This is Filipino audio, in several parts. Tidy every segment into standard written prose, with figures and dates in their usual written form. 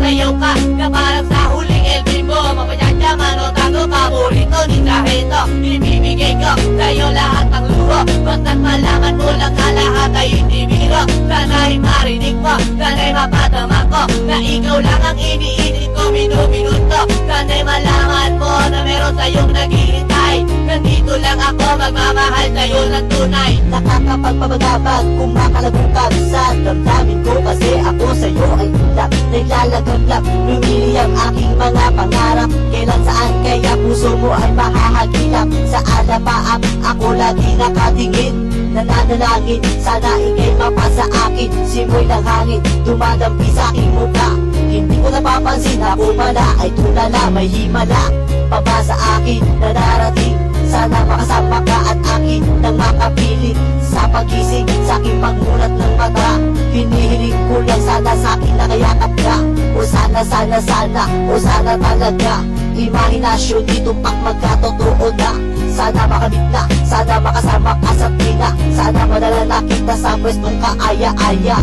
Sumayaw ka na parang sa huling elfin mo. Mapayadyaman o tago paborito ni Sarito. Ibibigay ko sa'yo lahat ng luho, basta't malaman mo lang na lahat ay hindi biro. Sana'y marinig mo, sana'y mapadama ko na ikaw lang ang iniisip ko minuminuto. Sana'y malaman mo na meron sa'yong naghihintay. Nandito lang ako magmamahal sa'yo ng tunay. Nakakapagpabagabag, kumakalagungkab sa damdamin ko, kasi ako sa'yo ay ulap. Naglalagablab, lumili ang aking mga pangarap. Kailan saan kaya puso mo ay makahagilap? Sa alapaap, ako lagi nakatingin. Nananalangin, sana ikay mapasa akin. Simoy ng hangin, dumadampi sa aking mukha. Hindi ko napapansin na pala ay tulala, may himala pa sa akin na darating. Sana makasama ka at akin nang makapiling sa pagising, sa aking pagmulat ng mata. Hinihiling ko lang sana sa akin nakayakap ka. O sana, sana, sana, o sana talaga. Imahinasyon dito pak magkatotoo na. Sana makamit na, sana makasama ka sa tina. Sana madala na kita sa pwestong kaaya-aya.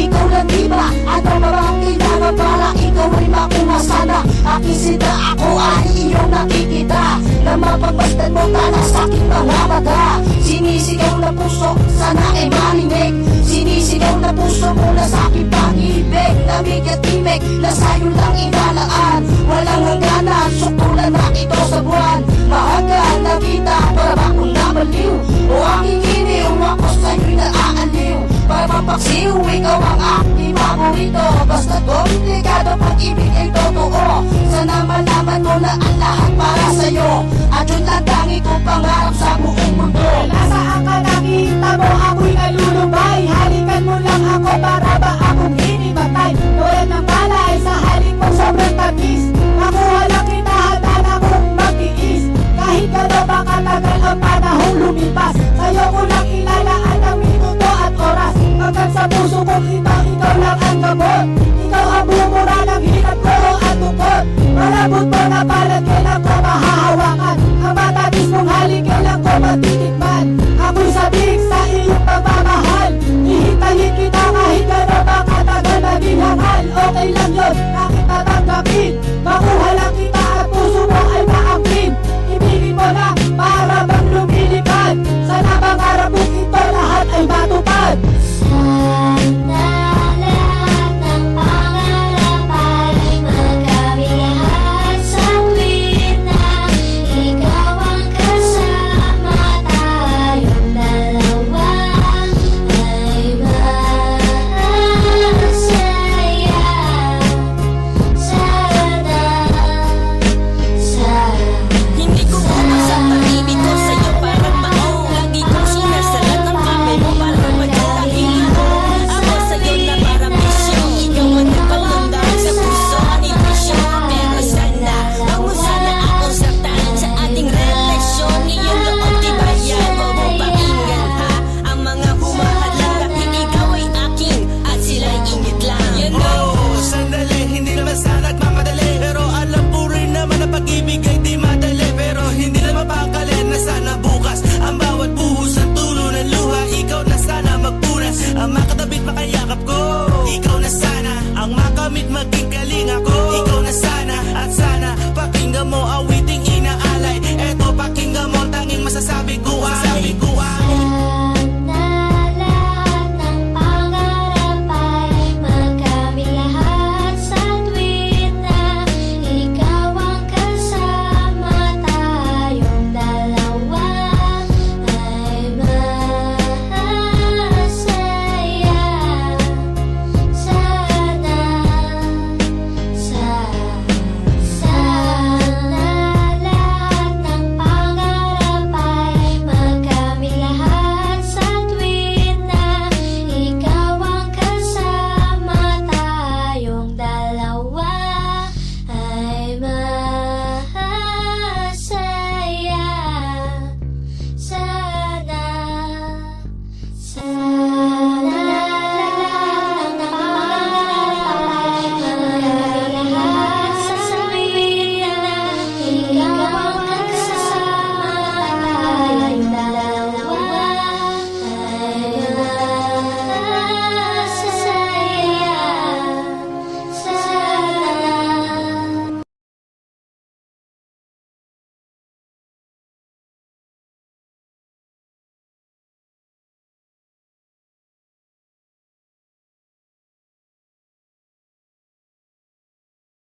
Ikaw lang diba? Ano ba bang kailangan para ikaw ay makuha sana? Aking sinta, ako ay iyong nakikita na mapagmasdan mo tala sa aking mga mata. Sinisigaw na puso, sana ay marinig. Sinisigaw na puso mula sa aking pag-ibig. Lamig at timig, na sa'yo lang inalaan. Walang hangganan, sukulan na ito sa buwan. Maaga nakita, para ba kung nabaliw? O aking iniw, ako sa'yo'y naaaliw. Papapaksiw, ikaw ang aking paborito. Basta komplikado pag-ibig ay totoo. Sana malaman mo na ang lahat para sa'yo. At yun ang tangi kong pangarap sa buong mundo. Nasaan ka nakita mo, ako'y nalulubay. Halikan mo lang ako para ba akong inimatay. Tulad ng palay sa halik mo sobrang tamis. Nakuha lang kita, handa na kong magtiis. Kahit gano'n ba katagal ang panahong lumipas.